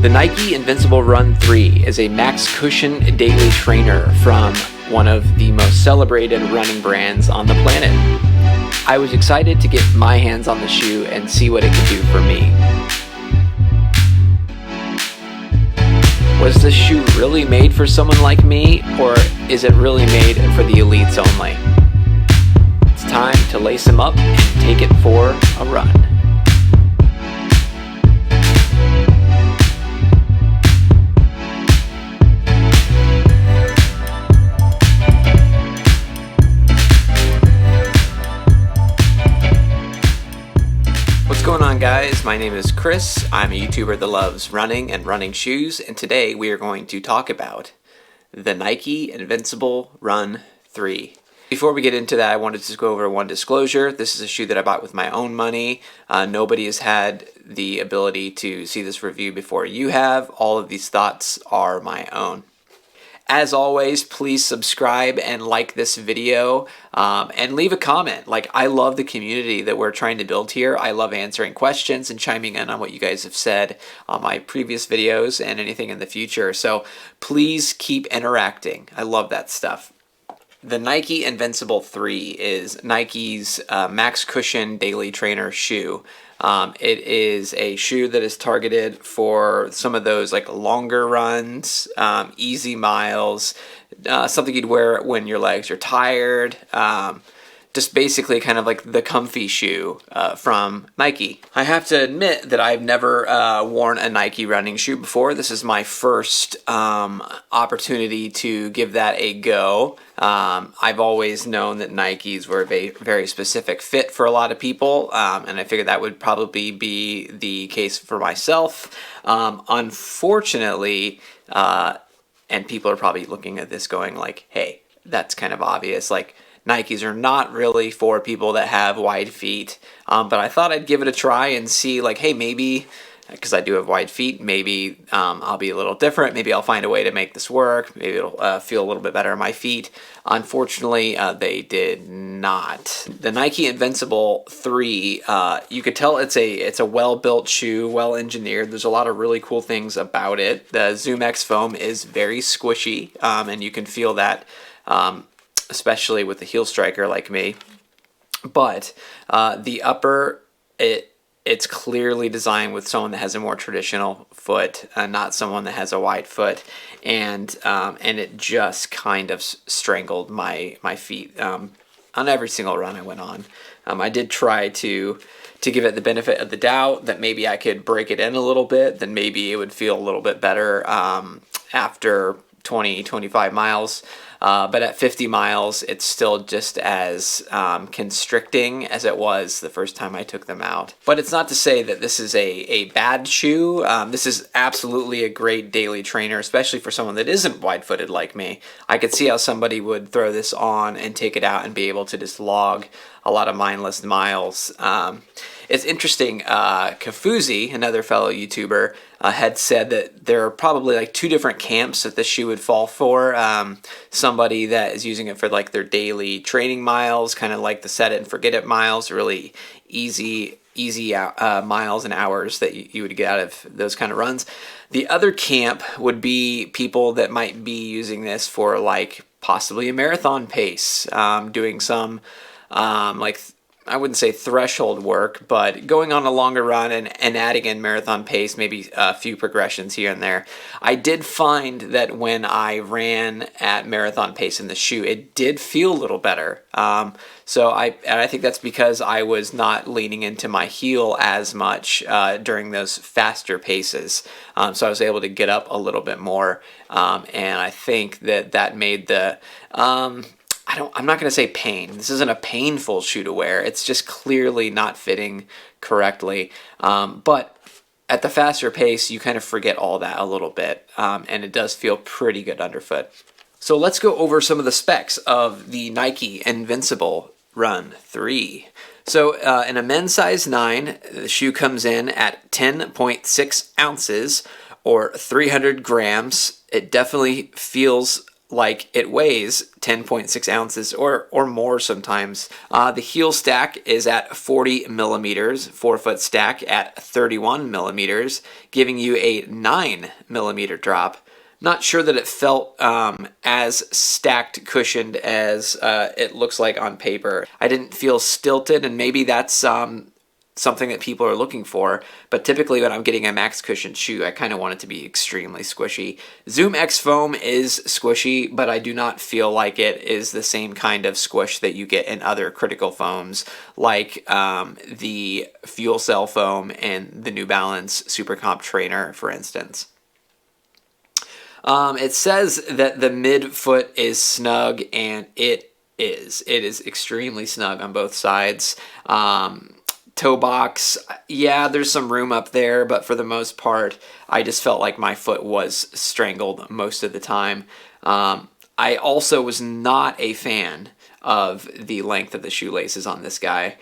The Nike Invincible Run 3 is a max cushion daily trainer from one of the most celebrated running brands on the planet. I was excited to get my hands on the shoe and see what it could do for me. Was this shoe really made for someone like me, or is it really made for the elites only? It's time to lace them up and take it for a run. What's going on, guys? My name is Chris. I'm a YouTuber that loves running and running shoes, and today we are going to talk about the Nike Invincible Run 3. Before we get into that, I wanted to just go over one disclosure. This is a shoe that I bought with my own money. Nobody has had the ability to see this review before you have. All of these thoughts are my own. As always, please subscribe and like this video and leave a comment. I love the community that we're trying to build here. I love answering questions and chiming in on what you guys have said on my previous videos and anything in the future. So please keep interacting. I love that stuff. The Nike Invincible 3 is Nike's max cushion daily trainer shoe. It is a shoe that is targeted for some of those longer runs, easy miles, something you'd wear when your legs are tired. Just basically kind of like the comfy shoe from Nike. I have to admit that I've never worn a Nike running shoe before. This is my first opportunity to give that a go. I've always known that Nikes were a very specific fit for a lot of people, and I figured that would probably be the case for myself. Unfortunately, and people are probably looking at this going like, hey, that's kind of obvious. Nikes are not really for people that have wide feet, but I thought I'd give it a try and see, hey, maybe, because I do have wide feet, maybe I'll be a little different. Maybe I'll find a way to make this work. Maybe it'll feel a little bit better on my feet. Unfortunately, they did not. The Nike Invincible 3, you could tell it's a well-built shoe, well-engineered. There's a lot of really cool things about it. The ZoomX foam is very squishy, and you can feel that, especially with a heel striker like me. But the upper, it's clearly designed with someone that has a more traditional foot, not someone that has a wide foot, and it just kind of strangled my feet on every single run I went on. I did try to give it the benefit of the doubt that maybe I could break it in a little bit, then maybe it would feel a little bit better after 20-25 miles. But at 50 miles, it's still just as constricting as it was the first time I took them out. But it's not to say that this is a bad shoe. This is absolutely a great daily trainer, especially for someone that isn't wide-footed like me. I could see how somebody would throw this on and take it out and be able to just log a lot of mindless miles. It's interesting, Kafuzi, another fellow YouTuber, had said that there are probably two different camps that this shoe would fall for. Somebody that is using it for their daily training miles, kind of like the set it and forget it miles, really easy miles and hours that you would get out of those kind of runs. The other camp would be people that might be using this for possibly a marathon pace, doing some I wouldn't say threshold work, but going on a longer run and adding in marathon pace, maybe a few progressions here and there. I did find that when I ran at marathon pace in the shoe, it did feel a little better. So I think that's because I was not leaning into my heel as much during those faster paces. So I was able to get up a little bit more, and I think that made the I'm not going to say pain. This isn't a painful shoe to wear. It's just clearly not fitting correctly. But at the faster pace, you kind of forget all that a little bit, and it does feel pretty good underfoot. So let's go over some of the specs of the Nike Invincible Run 3. So in a men's size 9, the shoe comes in at 10.6 ounces or 300 grams. It definitely feels like it weighs 10.6 ounces or more sometimes. The heel stack is at 40 millimeters, forefoot stack at 31 millimeters, giving you a 9 millimeter drop. Not sure that it felt as stacked cushioned as it looks like on paper. I didn't feel stilted, and maybe that's something that people are looking for, but typically when I'm getting a max cushion shoe, I kind of want it to be extremely squishy. Zoom X foam is squishy, but I do not feel like it is the same kind of squish that you get in other critical foams, like the Fuel Cell foam and the New Balance Super Comp Trainer, for instance. It says that the midfoot is snug, and it is. It is extremely snug on both sides. Toe box, yeah, there's some room up there, but for the most part, I just felt like my foot was strangled most of the time. I also was not a fan of the length of the shoelaces on this guy.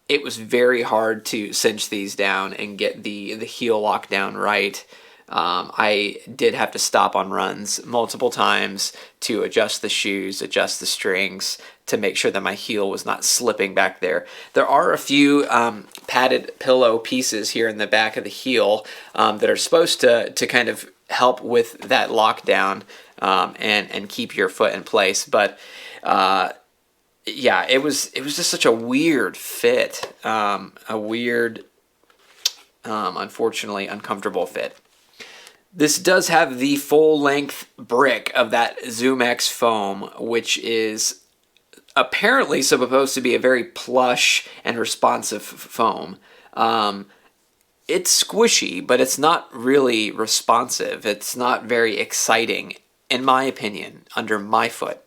It was very hard to cinch these down and get the heel lock down right. I did have to stop on runs multiple times to adjust the shoes, adjust the strings, to make sure that my heel was not slipping back there. There are a few padded pillow pieces here in the back of the heel that are supposed to kind of help with that lockdown and keep your foot in place. But yeah, it was just such a weird fit, a weird, unfortunately uncomfortable fit. This does have the full-length brick of that Zoom X foam, which is apparently supposed to be a very plush and responsive foam. It's squishy, but it's not really responsive. It's not very exciting, in my opinion, under my foot.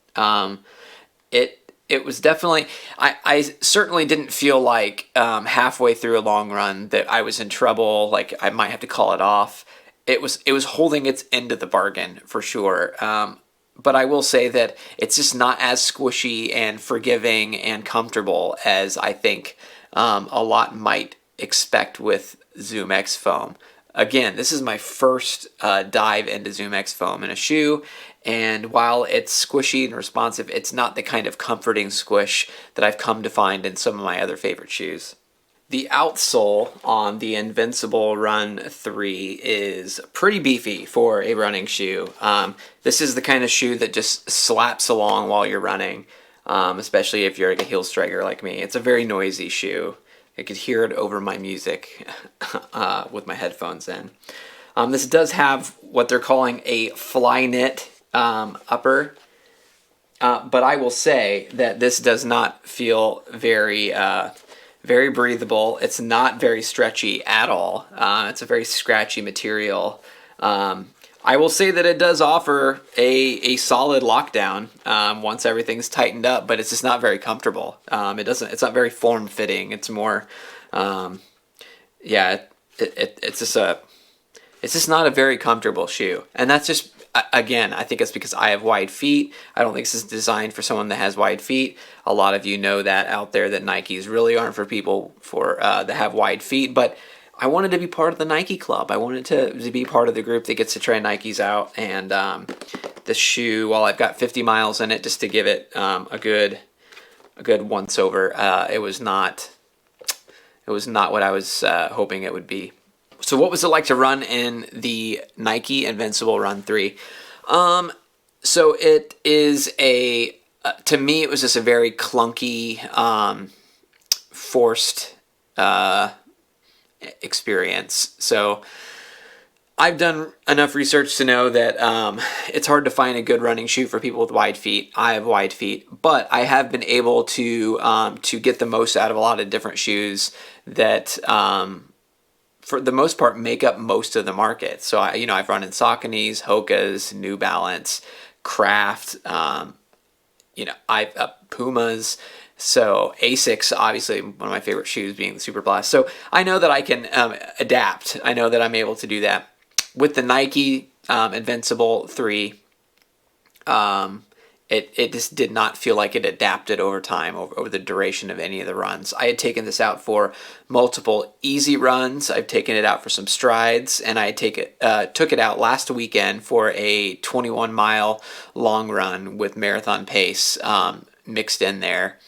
It was definitely... I certainly didn't feel like halfway through a long run that I was in trouble, like I might have to call it off. It was holding its end of the bargain, for sure. But I will say that it's just not as squishy and forgiving and comfortable as I think a lot might expect with Zoom X foam. Again, this is my first dive into Zoom X foam in a shoe, and while it's squishy and responsive, it's not the kind of comforting squish that I've come to find in some of my other favorite shoes. The outsole on the Invincible Run 3 is pretty beefy for a running shoe. This is the kind of shoe that just slaps along while you're running, especially if you're like a heel striker like me. It's a very noisy shoe. I could hear it over my music with my headphones in. This does have what they're calling a fly knit upper, but I will say that this does not feel very breathable. It's not very stretchy at all. It's a very scratchy material. I will say that it does offer a solid lockdown once everything's tightened up, but it's just not very comfortable. It's not very form fitting. It's more, it's just not a very comfortable shoe, and that's just. Again, I think it's because I have wide feet. I don't think this is designed for someone that has wide feet. A lot of you know that out there that Nikes really aren't for people that have wide feet. But I wanted to be part of the Nike club. I wanted to be part of the group that gets to try Nikes out. And this shoe, while I've got 50 miles in it, just to give it a good once over, it was not what I was hoping it would be. So what was it like to run in the Nike Invincible Run 3? So it is to me, it was just a very clunky, forced experience. So I've done enough research to know that it's hard to find a good running shoe for people with wide feet. I have wide feet, but I have been able to get the most out of a lot of different shoes that for the most part, make up most of the market. So I've run in Sauconys, Hoka's, New Balance, Kraft, Pumas. So Asics, obviously one of my favorite shoes being the Super Blast. So I know that I can adapt. I know that I'm able to do that. With the Nike Invincible 3, it just did not feel like it adapted over time, over the duration of any of the runs. I had taken this out for multiple easy runs. I've taken it out for some strides, and I took it out last weekend for a 21-mile long run with marathon pace mixed in there.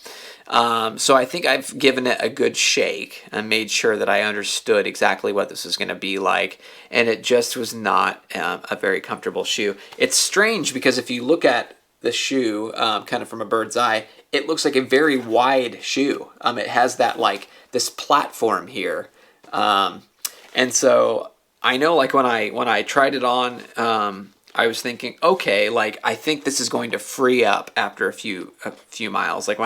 So I think I've given it a good shake and made sure that I understood exactly what this was going to be like, and it just was not a very comfortable shoe. It's strange because if you look at the shoe kind of from a bird's eye, it looks like a very wide shoe. It has that like this platform here, and so I know like when I tried it on, I was thinking, okay, like I think this is going to free up after a few miles. Like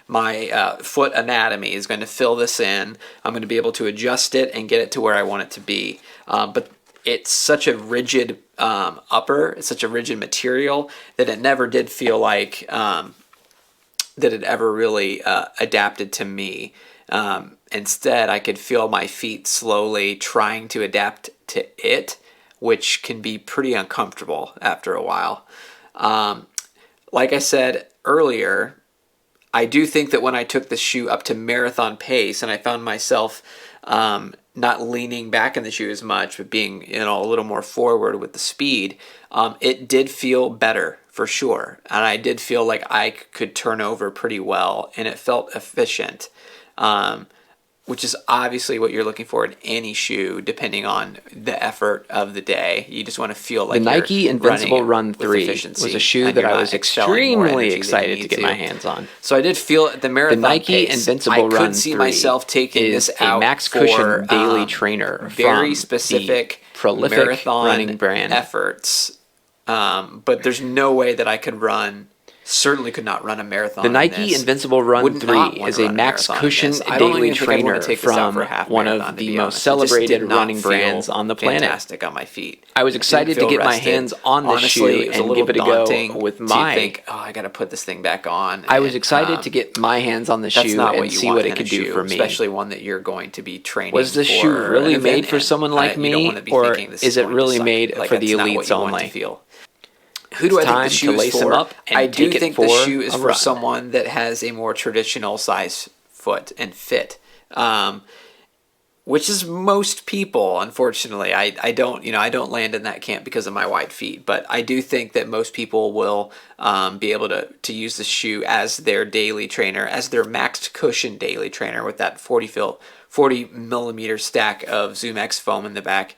my foot anatomy is going to fill this in. I'm going to be able to adjust it and get it to where I want it to be. But it's such a rigid upper, it's such a rigid material that it never did feel like that it ever really adapted to me. Instead, I could feel my feet slowly trying to adapt to it, which can be pretty uncomfortable after a while. Like I said earlier, I do think that when I took the shoe up to marathon pace and I found myself not leaning back in the shoe as much, but being a little more forward with the speed, it did feel better for sure. And I did feel like I could turn over pretty well, and it felt efficient. Which is obviously what you're looking for in any shoe, depending on the effort of the day. You just want to feel like the Nike Invincible Run 3 was a shoe that I was extremely excited to get my hands on. So I did feel at the marathon the Nike pace, Invincible Run I could see myself taking this out a max cushion daily trainer very specific prolific marathon running brand efforts. But there's no way that I could run. Certainly could not run a marathon. The Nike Invincible Run 3 is a max cushion daily trainer from one of the most celebrated running brands on the planet. Fantastic on my feet. I was excited to get my hands on this shoe and give it a go with my. Think, I got to put this thing back on. I was excited to get my hands on the shoe and see what it could do for me. Especially one that you're going to be training. Was the shoe really made for someone like me, or is it really made for the elites only? Who do I think the shoe is for? I do think the shoe is for run. someone that has a more traditional size foot and fit, which is most people. Unfortunately, I don't land in that camp because of my wide feet. But I do think that most people will be able to use the shoe as their daily trainer, as their maxed cushion daily trainer with that 40 millimeter stack of Zoom X foam in the back.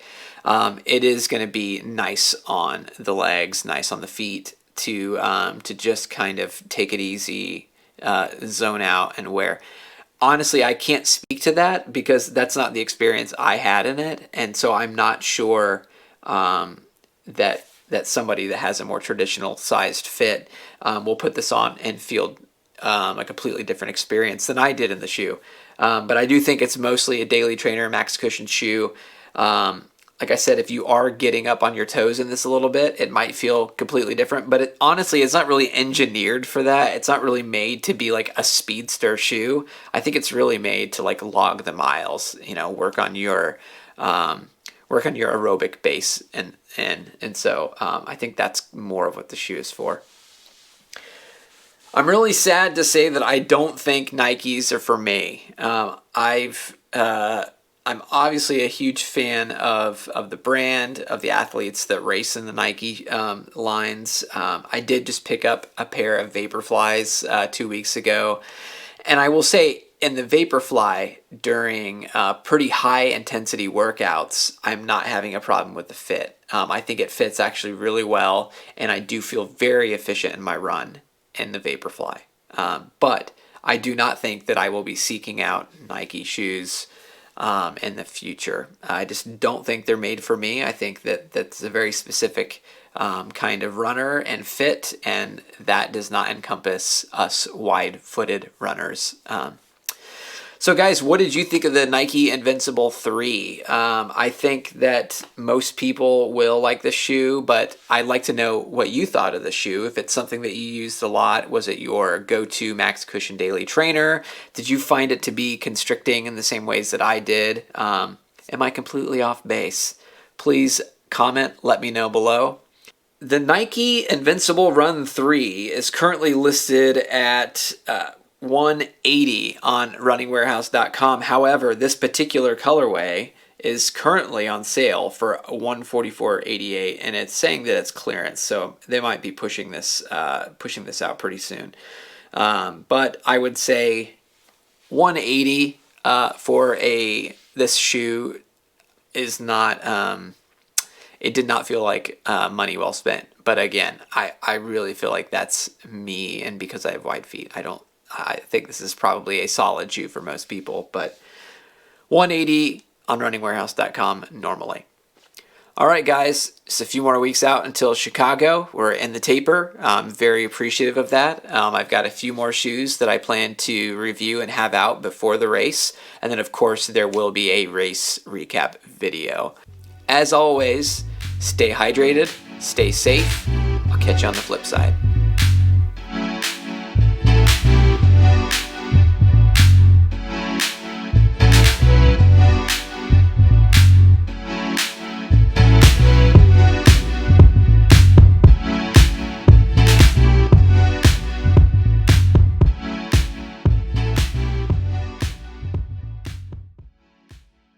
It is going to be nice on the legs, nice on the feet to just kind of take it easy, zone out and wear. Honestly, I can't speak to that because that's not the experience I had in it, and so I'm not sure that somebody that has a more traditional sized fit will put this on and feel a completely different experience than I did in the shoe. But I do think it's mostly a daily trainer, max cushion shoe. Like I said, if you are getting up on your toes in this a little bit, it might feel completely different. But honestly, it's not really engineered for that. It's not really made to be like a speedster shoe. I think it's really made to like log the miles. Work on your aerobic base, and so I think that's more of what the shoe is for. I'm really sad to say that I don't think Nikes are for me. I'm obviously a huge fan of the brand, of the athletes that race in the Nike lines. I did just pick up a pair of Vaporflies 2 weeks ago. And I will say, in the Vaporfly, during pretty high-intensity workouts, I'm not having a problem with the fit. I think it fits actually really well, and I do feel very efficient in my run in the Vaporfly. But I do not think that I will be seeking out Nike shoes in the future. I just don't think they're made for me. I think that's a very specific kind of runner and fit, and that does not encompass us wide-footed runners. So guys, what did you think of the Nike Invincible 3? I think that most people will like the shoe, but I'd like to know what you thought of the shoe. If it's something that you used a lot, was it your go-to max cushion daily trainer? Did you find it to be constricting in the same ways that I did? Am I completely off base? Please comment, let me know below. The Nike Invincible Run 3 is currently listed at $180 on runningwarehouse.com. However, this particular colorway is currently on sale for $144.88, and it's saying that it's clearance, so they might be pushing this out pretty soon. But I would say $180 for this shoe is not. It did not feel like money well spent. But again, I really feel like that's me, and because I have wide feet, I think this is probably a solid shoe for most people. But $180 on runningwarehouse.com normally. All right, guys, just a few more weeks out until Chicago. We're in the taper. I'm very appreciative of that. I've got a few more shoes that I plan to review and have out before the race. And then, of course, there will be a race recap video. As always, stay hydrated, stay safe. I'll catch you on the flip side.